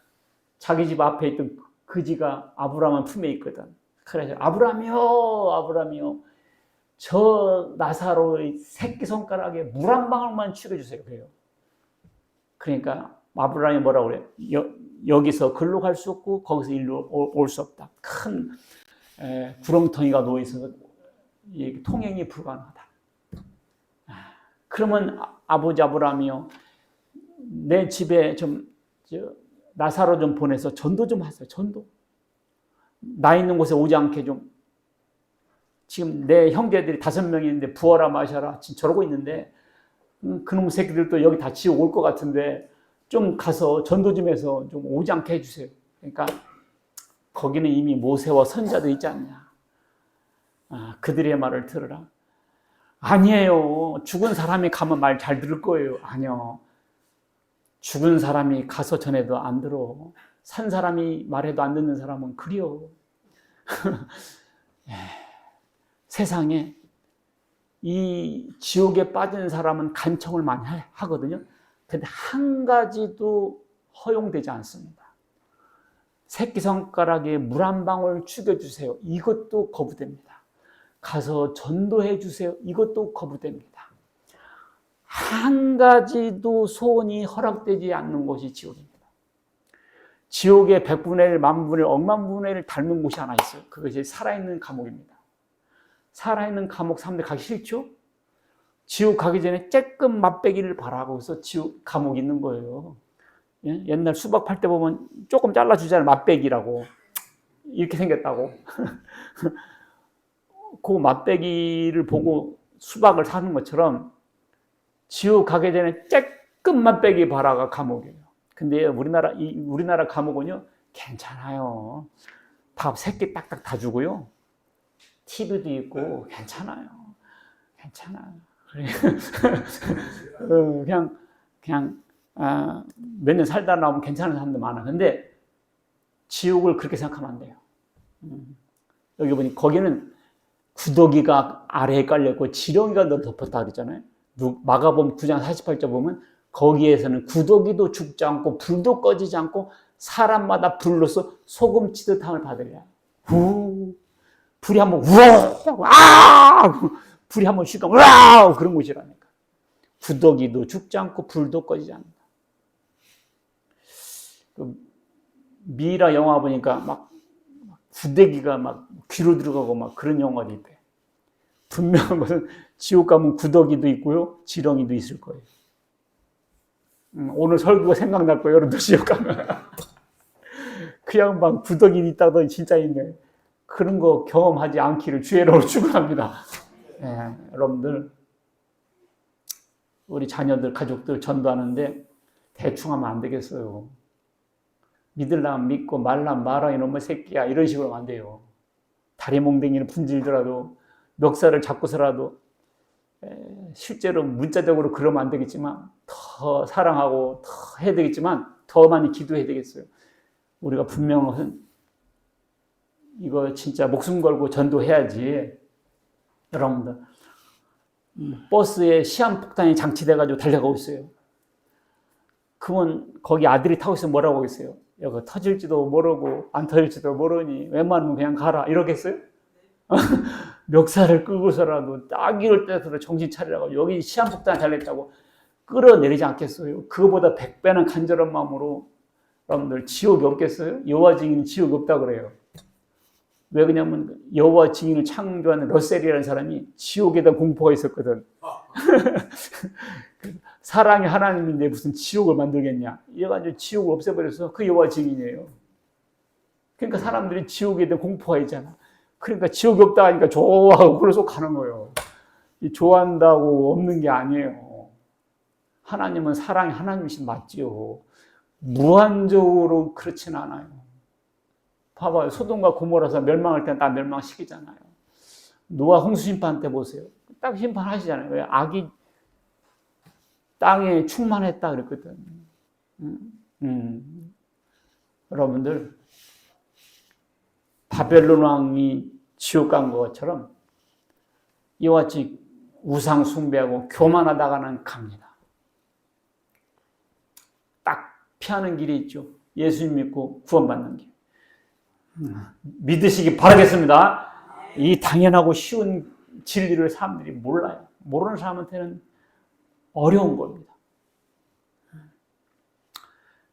자기 집 앞에 있던 거지가 아브라함 품에 있거든. 그래서 아브라함이요, 저 나사로의 새끼손가락에 물 한 방울만 죽여주세요. 그래요. 그러니까 아브라함이 뭐라고 그래요? 여기서 글로 갈 수 없고 거기서 일로 올 수 없다. 큰 구렁텅이가 놓여 있어서 통행이 불가능하다. 그러면 아버지 아브라함이요, 내 집에 좀 나사로 좀 보내서 전도 좀 하세요. 전도. 나 있는 곳에 오지 않게 좀. 지금 내 형제들이 5명이 있는데 부어라 마셔라 지금 저러고 있는데 그놈 새끼들도 여기 다 지옥 올 것 같은데 좀 가서 전도 좀 해서 좀 오지 않게 해주세요. 그러니까 거기는 이미 모세와 선자도 있지 않냐. 그들의 말을 들으라. 아니에요. 죽은 사람이 가면 말 잘 들을 거예요. 아니요. 죽은 사람이 가서 전해도 안 들어. 산 사람이 말해도 안 듣는 사람은 그리워. 세상에 이 지옥에 빠진 사람은 간청을 많이 하거든요. 근데 한 가지도 허용되지 않습니다. 새끼손가락에 물 한 방울 죽여주세요. 이것도 거부됩니다. 가서 전도해 주세요. 이것도 거부됩니다. 한 가지도 소원이 허락되지 않는 곳이 지옥입니다. 지옥의 100분의 1, 만분의 1, 억만분의 1을 닮은 곳이 하나 있어요. 그것이 살아있는 감옥입니다. 살아있는 감옥 사람들 가기 싫죠? 지옥 가기 전에 쬐끔 맛배기를 바라고서 지옥 감옥이 있는 거예요. 예? 옛날 수박 팔 때 보면 조금 잘라주잖아요. 맛배기라고. 이렇게 생겼다고. 그 맛배기를 보고 수박을 사는 것처럼 지옥 가기 전에 쬐끔 맛배기 바라가 감옥이에요. 근데 우리나라 감옥은요, 괜찮아요. 밥 3끼 딱딱 다 주고요. TV도 있고, 괜찮아요. 그냥, 몇 년 살다 나오면 괜찮은 사람도 많아. 근데 지옥을 그렇게 생각하면 안 돼요. 여기 보니, 거기는 구더기가 아래에 깔려있고, 지렁이가 너 덮었다 그랬잖아요. 마가복음 9장 48절 보면, 거기에서는 구더기도 죽지 않고, 불도 꺼지지 않고, 사람마다 불로서 소금 치듯 함을 받으려. 불이 한번 우와! 불이 한번 쉬니까 우와! 그런 곳이라니까. 구더기도 죽지 않고 불도 꺼지지 않는다. 미라 영화 보니까 막 구더기가 막 귀로 들어가고 막 그런 영화도 있대. 분명한 것은 지옥 가면 구더기도 있고요, 지렁이도 있을 거예요. 오늘 설교가 생각날 거예요, 여러분들 지옥 가면. 그 양반 구더기 있다더니 진짜 있네. 그런 거 경험하지 않기를 주의 이름으로 축원합니다. 여러분들, 우리 자녀들, 가족들 전도하는데 대충 하면 안 되겠어요. 믿으려면 믿고 말라면 말아 이놈의 새끼야, 이런 식으로 하면 안 돼요. 다리 몽댕이를 분질더라도 멱살을 잡고서라도 실제로 문자적으로 그러면 안 되겠지만 더 사랑하고 더 해야 되겠지만 더 많이 기도해야 되겠어요. 우리가 분명한 이거 진짜 목숨 걸고 전도해야지. 여러분들, 버스에 시한폭탄이 장치돼가지고 달려가고 있어요. 그러면 거기 아들이 타고 있으면 뭐라고 하겠어요? 여기 터질지도 모르고 안 터질지도 모르니 웬만하면 그냥 가라, 이러겠어요? 멱살을 끄고서라도 딱 이럴 때도 정신 차리라고, 여기 시한폭탄이 달렸다고 끌어내리지 않겠어요? 그거보다 100배는 간절한 마음으로. 여러분들, 지옥이 없겠어요? 여호와 증인은 지옥이 없다 그래요. 왜 그러냐면 여호와 증인을 창조한 러셀이라는 사람이 지옥에 대한 공포가 있었거든. 사랑이 하나님인데 무슨 지옥을 만들겠냐. 이래가지고 지옥을 없애버려서 그 여호와 증인이에요. 그러니까 사람들이 지옥에 대한 공포가 있잖아. 그러니까 지옥이 없다 하니까 좋아하고 그래서 가는 거예요. 좋아한다고 없는 게 아니에요. 하나님은 사랑이 하나님이신 맞지요. 무한적으로 그렇지는 않아요. 봐봐요. 소돔과 고모라서 멸망할 때는 다 멸망시키잖아요. 노아 홍수심판 때 보세요. 딱 심판하시잖아요. 왜? 악이 땅에 충만했다 그랬거든. 여러분들, 바벨론 왕이 지옥 간 것처럼 이와 같이 우상 숭배하고 교만하다가는 갑니다. 딱 피하는 길이 있죠. 예수님 믿고 구원받는 길. 믿으시기 바라겠습니다. 이 당연하고 쉬운 진리를 사람들이 몰라요. 모르는 사람한테는 어려운 겁니다.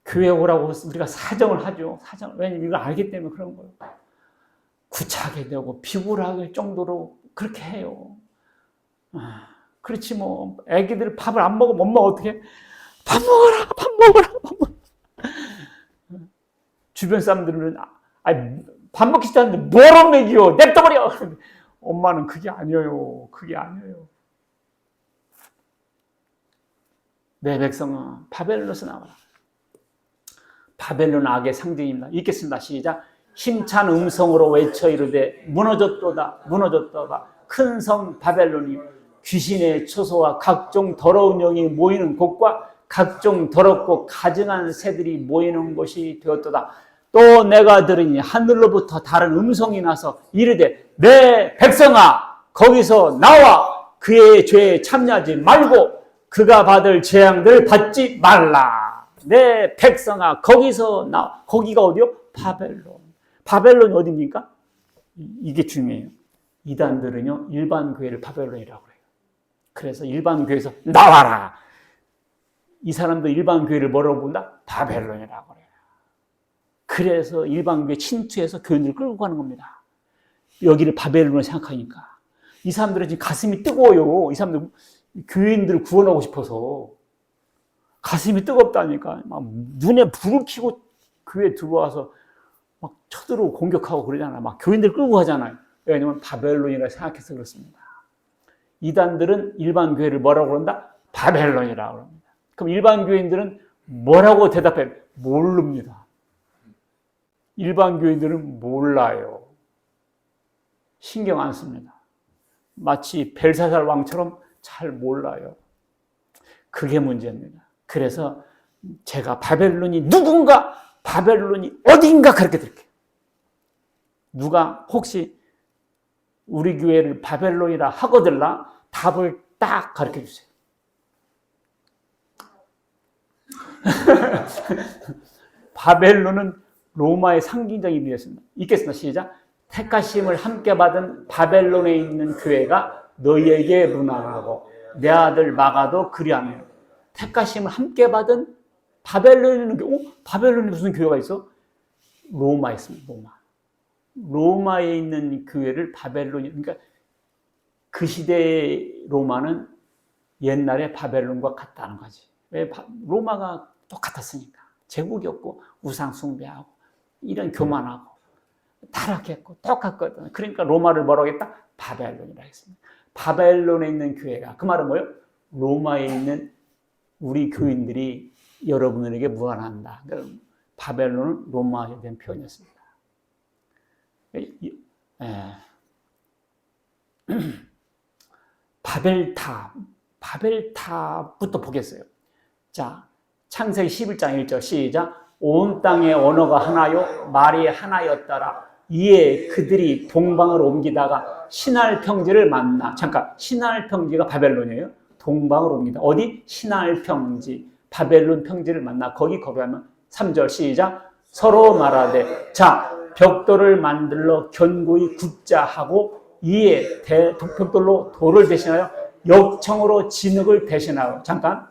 교회 오라고 우리가 사정을 하죠. 왜냐면 이걸 알기 때문에 그런 거예요. 구차하게 되고 비굴할 정도로 그렇게 해요. 그렇지 뭐 애기들 밥을 안 먹으면 엄마가 어떻게 밥 먹어라. 주변 사람들은 밥 먹기 싫다는데 뭐로 먹여 냅둬버려. 엄마는 그게 아니에요. 내 백성아 바벨론에서 나와라. 바벨론 악의 상징입니다. 읽겠습니다. 시작. 힘찬 음성으로 외쳐 이르되 무너졌도다. 큰 성 바벨론이 귀신의 처소와 각종 더러운 영이 모이는 곳과 각종 더럽고 가증한 새들이 모이는 곳이 되었도다. 또 내가 들으니 하늘로부터 다른 음성이 나서 이르되 내 백성아 거기서 나와 그의 죄에 참여하지 말고 그가 받을 재앙들을 받지 말라. 내 백성아 거기서 나와. 거기가 어디요? 바벨론이 어디입니까? 이게 중요해요. 이단들은요 일반 교회를 바벨론이라고 해요. 그래서 일반 교회에서 나와라. 이 사람도 일반 교회를 뭐라고 본다? 바벨론이라고 해요. 그래서 일반 교회 침투해서 교인들을 끌고 가는 겁니다. 여기를 바벨론으로 생각하니까. 이 사람들은 지금 가슴이 뜨거워요. 이 사람들 교인들을 구원하고 싶어서 가슴이 뜨겁다니까. 막 눈에 불을 켜고 교회에 들어와서 막 쳐들어오고 공격하고 그러잖아요. 막 교인들 끌고 가잖아요. 왜냐하면 바벨론이라 생각해서 그렇습니다. 이단들은 일반 교회를 뭐라고 그런다? 바벨론이라고 합니다. 그럼 일반 교인들은 뭐라고 대답해요? 모릅니다. 일반 교인들은 몰라요. 신경 안 씁니다. 마치 벨사살 왕처럼 잘 몰라요. 그게 문제입니다. 그래서 제가 바벨론이 누군가, 바벨론이 어딘가 그렇게 들게요. 누가 혹시 우리 교회를 바벨론이라 하거들라 답을 딱 가르쳐 주세요. 바벨론은 로마의 상징적인 의미였습니다. 읽겠습니다. 시작. 택하심을 함께 받은 바벨론에 있는 교회가 너희에게 문안하고 내 아들 마가도 그리하며. 택하심을 함께 받은 바벨론에 있는 교회. 바벨론에 무슨 교회가 있어? 로마에 있습니다. 로마에 있는 교회를 바벨론이, 그러니까 그 시대의 로마는 옛날에 바벨론과 같다는 거지. 왜? 로마가 똑같았으니까. 제국이었고 우상 숭배하고 이런 교만하고 타락했고 똑같거든. 그러니까 로마를 뭐라고 했다? 바벨론이라고 했습니다. 바벨론에 있는 교회가, 그 말은 뭐예요? 로마에 있는 우리 교인들이 여러분에게 무한한다. 그러니까 바벨론은 로마에 대한 표현이었습니다. 바벨탑부터 보겠어요. 자, 창세기 11장 1절 시작. 온 땅의 언어가 하나요 말이 하나였더라. 이에 그들이 동방으로 옮기다가 시날 평지를 만나. 잠깐, 시날 평지가 바벨론이에요. 동방으로 옮기다. 어디? 시날 평지, 바벨론 평지를 만나 거기 거주하면. 3절 시작. 서로 말하되 자 벽돌을 만들러 견고히 굽자 하고 이에 벽돌로 돌을 대신하여 역청으로 진흙을 대신하여. 잠깐,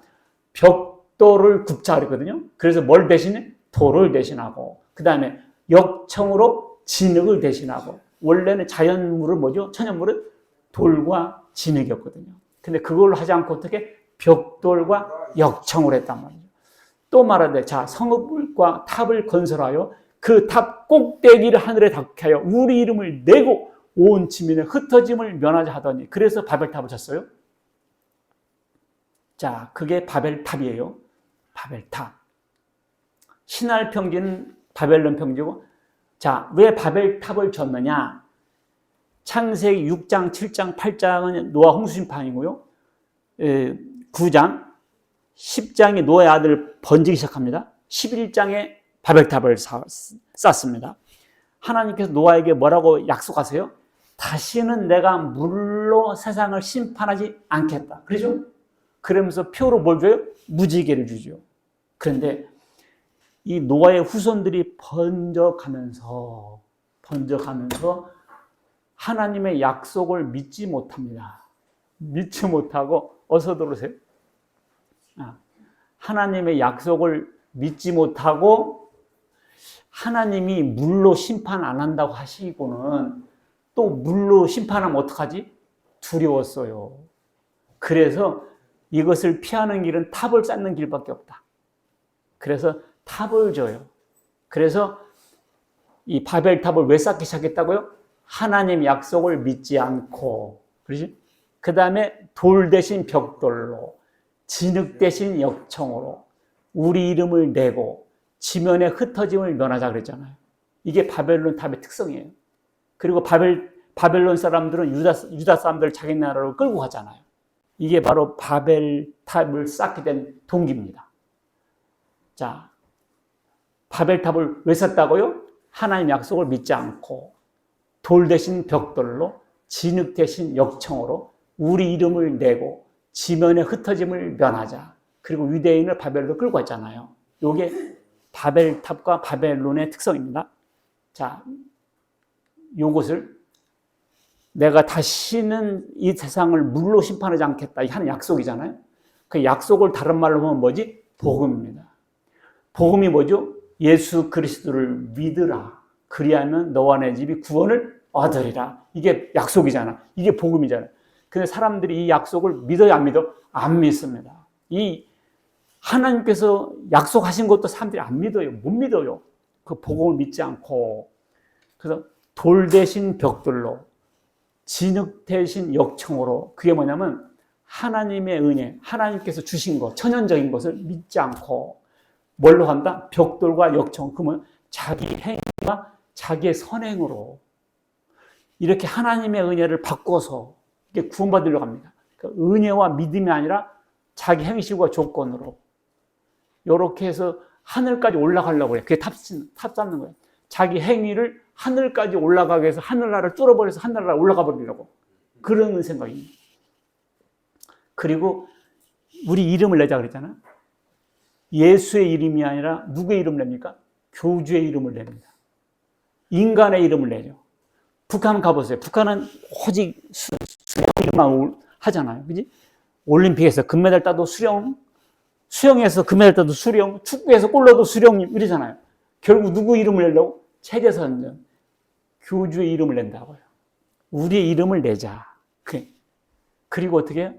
벽돌을 굽자 그랬거든요. 그래서 뭘 대신해? 돌을 대신하고, 그 다음에 역청으로 진흙을 대신하고, 원래는 자연물은 뭐죠? 천연물은 돌과 진흙이었거든요. 근데 그걸로 하지 않고 어떻게 벽돌과 역청을 했단 말이죠. 또 말하되 자 성읍과 탑을 건설하여 그 탑 꼭대기를 하늘에 닿게 하여 우리 이름을 내고 온 지면에 흩어짐을 면하자 하더니 그래서 바벨탑을 쳤어요. 자, 그게 바벨탑이에요. 바벨탑. 신할 평지는 바벨론 평지고, 자, 왜 바벨탑을 졌느냐? 창세기 6장, 7장, 8장은 노아 홍수 심판이고요. 9장, 10장에 노아의 아들 번지기 시작합니다. 11장에 바벨탑을 쌓습니다. 하나님께서 노아에게 뭐라고 약속하세요? 다시는 내가 물로 세상을 심판하지 않겠다. 그렇죠? 그러면서 표로 뭘 줘요? 무지개를 주죠. 그런데 이 노아의 후손들이 번져가면서 하나님의 약속을 믿지 못합니다. 믿지 못하고 어서 들으세요. 하나님의 약속을 믿지 못하고 하나님이 물로 심판 안 한다고 하시고는 또 물로 심판하면 어떡하지? 두려웠어요. 그래서 이것을 피하는 길은 탑을 쌓는 길밖에 없다. 그래서 탑을 져요. 그래서 이 바벨탑을 왜 쌓기 시작했다고요? 하나님 약속을 믿지 않고, 그렇지? 그 다음에 돌 대신 벽돌로, 진흙 대신 역청으로 우리 이름을 내고 지면에 흩어짐을 면하자 그랬잖아요. 이게 바벨론 탑의 특성이에요. 그리고 바벨론 사람들은 유다 사람들을 자기 나라로 끌고 가잖아요. 이게 바로 바벨탑을 쌓게 된 동기입니다. 자, 바벨탑을 왜 쌓았다고요? 하나님 약속을 믿지 않고 돌 대신 벽돌로 진흙 대신 역청으로 우리 이름을 내고 지면에 흩어짐을 면하자. 그리고 유대인을 바벨로 끌고 왔잖아요. 이게 바벨탑과 바벨론의 특성입니다. 자, 요것을 내가 다시는 이 세상을 물로 심판하지 않겠다. 이 하는 약속이잖아요. 그 약속을 다른 말로 보면 뭐지? 복음입니다. 복음이 뭐죠? 예수 그리스도를 믿으라. 그리하면 너와 내 집이 구원을 얻으리라. 이게 약속이잖아. 이게 복음이잖아. 근데 사람들이 이 약속을 믿어요, 안 믿어? 안 믿습니다. 이 하나님께서 약속하신 것도 사람들이 안 믿어요. 못 믿어요. 그 복음을 믿지 않고. 그래서 돌 대신 벽돌로, 진흙 대신 역청으로, 그게 뭐냐면 하나님의 은혜, 하나님께서 주신 것, 천연적인 것을 믿지 않고 뭘로 한다? 벽돌과 역청. 그러면 자기 행위와 자기의 선행으로 이렇게 하나님의 은혜를 바꿔서 이게 구원받으려고 합니다. 그러니까 은혜와 믿음이 아니라 자기 행실과 조건으로 이렇게 해서 하늘까지 올라가려고 해요. 그게 탑 쌓는 거예요. 자기 행위를 하늘까지 올라가게 해서 하늘나라를 뚫어버려서 하늘나라 올라가 버리려고 그런 생각입니다. 그리고 우리 이름을 내자 그랬잖아요. 예수의 이름이 아니라 누구의 이름을 냅니까? 교주의 이름을 냅니다. 인간의 이름을 내죠. 북한 가보세요. 북한은 오직 수영 이름만 하잖아요. 그지? 올림픽에서 금메달 따도 수영에서 금메달 따도 수령, 축구에서 골 넣어도 수령 이러잖아요. 결국 누구 이름을 내려고? 체제선전, 교주의 이름을 낸다고요. 우리의 이름을 내자. 그리고 어떻게 해요?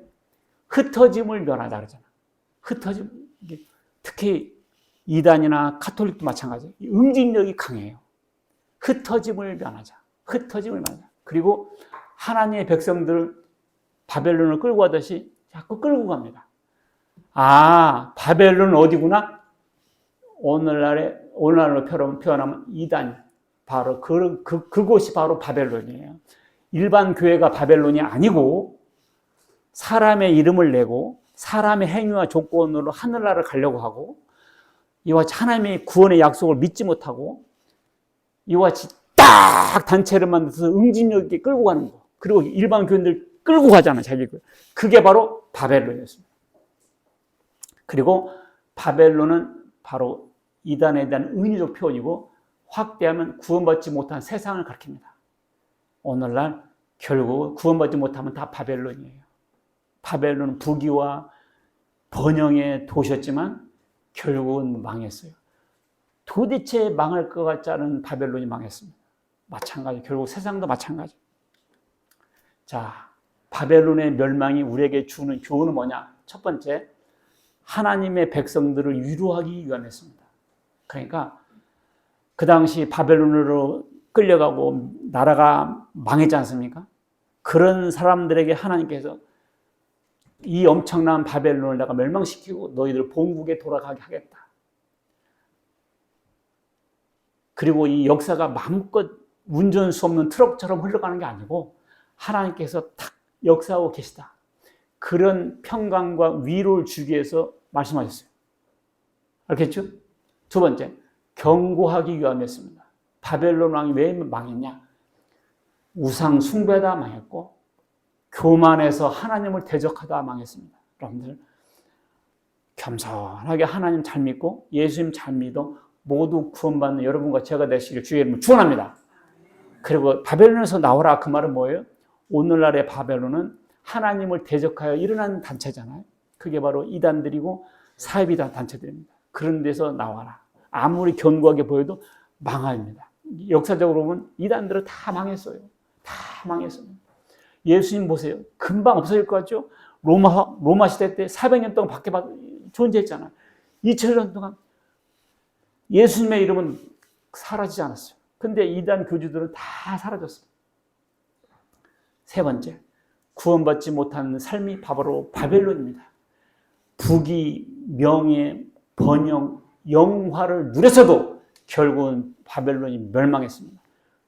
흩어짐을 면하자 그러잖아요. 흩어짐. 특히 이단이나 카톨릭도 마찬가지예요. 응징력이 강해요. 흩어짐을 면하자. 흩어짐을 면하자. 그리고 하나님의 백성들을 바벨론을 끌고 가듯이 자꾸 끌고 갑니다. 아, 바벨론은 어디구나? 오늘날로 표현하면 이단. 바로 그곳이 바로 바벨론이에요. 일반 교회가 바벨론이 아니고 사람의 이름을 내고 사람의 행위와 조건으로 하늘나라를 가려고 하고 이와 같이 하나님의 구원의 약속을 믿지 못하고 이와 같이 딱 단체를 만들어서 응징력 있게 끌고 가는 거. 그리고 일반 교인들 끌고 가잖아요. 자기 그게 바로 바벨론이었습니다. 그리고 바벨론은 바로 이단에 대한 은유적 표현이고 확대하면 구원받지 못한 세상을 가리킵니다. 오늘날 결국 구원받지 못하면 다 바벨론이에요. 바벨론은 부귀와 번영의 도시였지만 결국은 망했어요. 도대체 망할 것 같지 않은 바벨론이 망했습니다. 마찬가지. 결국 세상도 마찬가지. 자, 바벨론의 멸망이 우리에게 주는 교훈은 뭐냐? 첫 번째, 하나님의 백성들을 위로하기 위함이었습니다. 그러니까 그 당시 바벨론으로 끌려가고 나라가 망했지 않습니까? 그런 사람들에게 하나님께서 이 엄청난 바벨론을 내가 멸망시키고 너희들 본국에 돌아가게 하겠다. 그리고 이 역사가 마음껏 운전 수 없는 트럭처럼 흘러가는 게 아니고 하나님께서 탁 역사하고 계시다. 그런 평강과 위로를 주기 위해서 말씀하셨어요. 알겠죠? 두 번째, 경고하기 위함이었습니다. 바벨론 왕이 왜 망했냐? 우상 숭배하다 망했고 교만해서 하나님을 대적하다 망했습니다. 여러분들 겸손하게 하나님 잘 믿고 예수님 잘 믿어 모두 구원받는 여러분과 제가 되시길 주의 이름으로 축원합니다. 그리고 바벨론에서 나오라 그 말은 뭐예요? 오늘날의 바벨론은 하나님을 대적하여 일어나는 단체잖아요. 그게 바로 이단들이고 사이비단 단체들입니다. 그런 데서 나와라. 아무리 견고하게 보여도 망합니다. 역사적으로 보면 이단들은 다 망했어요. 다 망했어요. 예수님 보세요. 금방 없어질 것 같죠? 로마 시대 때 400년 동안 밖에 존재했잖아요. 2000년 동안 예수님의 이름은 사라지지 않았어요. 근데 이단 교주들은 다 사라졌어요. 세 번째, 구원받지 못한 삶이 바로 바벨론입니다. 부귀, 명예, 번영, 영화를 누렸어도 결국은 바벨론이 멸망했습니다.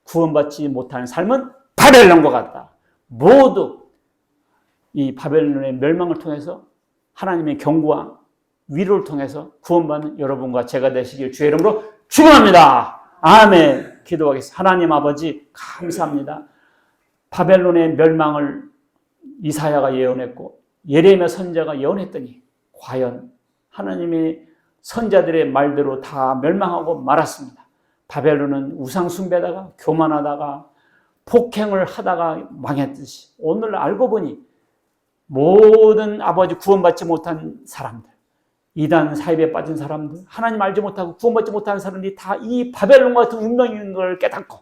구원받지 못하는 삶은 바벨론과 같다. 모두 이 바벨론의 멸망을 통해서 하나님의 경고와 위로를 통해서 구원받는 여러분과 제가 되시길 주의 이름으로 축원합니다. 아멘. 기도하겠습니다. 하나님 아버지 감사합니다. 바벨론의 멸망을 이사야가 예언했고 예레미야 선지자가 예언했더니 과연 하나님의 선자들의 말대로 다 멸망하고 말았습니다. 바벨론은 우상 숭배하다가 교만하다가 폭행을 하다가 망했듯이 오늘 알고 보니 모든 아버지 구원받지 못한 사람들, 이단 사입에 빠진 사람들, 하나님 알지 못하고 구원받지 못하는 사람들이 다 이 바벨론과 같은 운명인 걸 깨닫고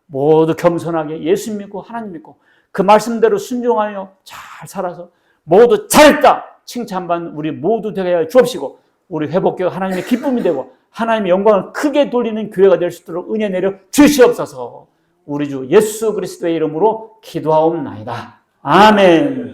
모두 겸손하게 예수 믿고 하나님 믿고 그 말씀대로 순종하여 잘 살아서 모두 잘했다 칭찬받는 우리 모두 되게 하여 주옵시고 우리 회복교회 하나님의 기쁨이 되고 하나님의 영광을 크게 돌리는 교회가 될 수 있도록 은혜 내려 주시옵소서. 우리 주 예수 그리스도의 이름으로 기도하옵나이다. 아멘.